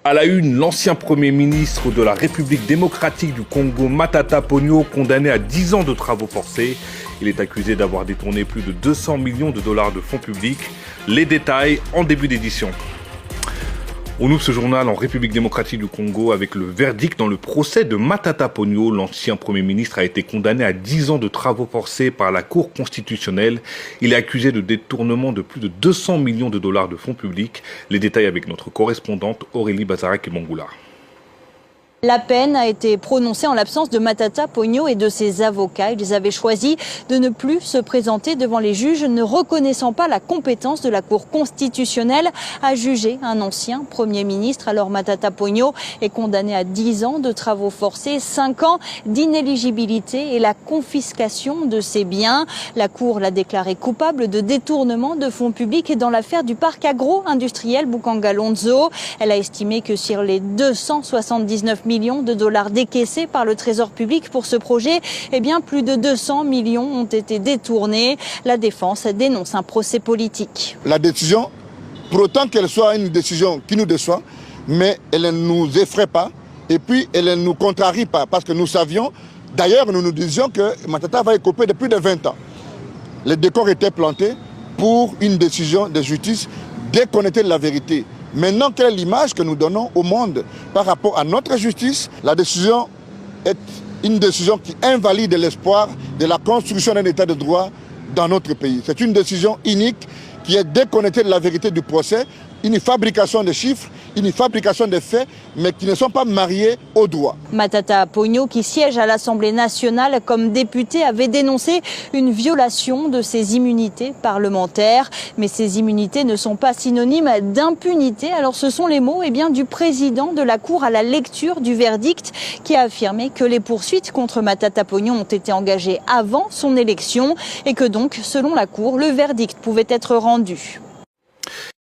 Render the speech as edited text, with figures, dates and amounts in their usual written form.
À la une, l'ancien Premier ministre de la République démocratique du Congo, Matata Ponyo, condamné à 10 ans de travaux forcés. Il est accusé d'avoir détourné plus de 200 millions de dollars de fonds publics. Les détails en début d'édition. On ouvre ce journal en République démocratique du Congo avec le verdict dans le procès de Matata Ponyo. L'ancien Premier ministre a été condamné à 10 ans de travaux forcés par la Cour constitutionnelle. Il est accusé de détournement de plus de 200 millions de dollars de fonds publics. Les détails avec notre correspondante Aurélie Bazarek-Mongoula. La peine a été prononcée en l'absence de Matata Ponyo et de ses avocats. Ils avaient choisi de ne plus se présenter devant les juges, ne reconnaissant pas la compétence de la Cour constitutionnelle à juger un ancien Premier ministre. Alors Matata Ponyo est condamné à 10 ans de travaux forcés, 5 ans d'inéligibilité et la confiscation de ses biens. La Cour l'a déclaré coupable de détournement de fonds publics dans l'affaire du parc agro-industriel Boukangalonzo. Elle a estimé que sur les 279 millions de dollars décaissés par le Trésor public pour ce projet, eh bien plus de 200 millions ont été détournés. La défense dénonce un procès politique. La décision, pour autant qu'elle soit une décision qui nous déçoit, mais elle ne nous effraie pas et puis elle ne nous contrarie pas parce que nous savions, d'ailleurs nous nous disions que Matata va écoper depuis de 20 ans. Les décors étaient plantés pour une décision de justice déconnectée de la vérité. Maintenant, quelle est l'image que nous donnons au monde par rapport à notre justice? La décision est une décision qui invalide l'espoir de la construction d'un état de droit dans notre pays. C'est une décision inique qui est déconnectée de la vérité du procès, une fabrication de chiffres, une fabrication de faits, mais qui ne sont pas mariés au droit. Matata Ponyo, qui siège à l'Assemblée nationale comme député, avait dénoncé une violation de ses immunités parlementaires. Mais ces immunités ne sont pas synonymes d'impunité. Alors ce sont les mots du président de la Cour à la lecture du verdict qui a affirmé que les poursuites contre Matata Ponyo ont été engagées avant son élection et que donc, selon la Cour, le verdict pouvait être rendu.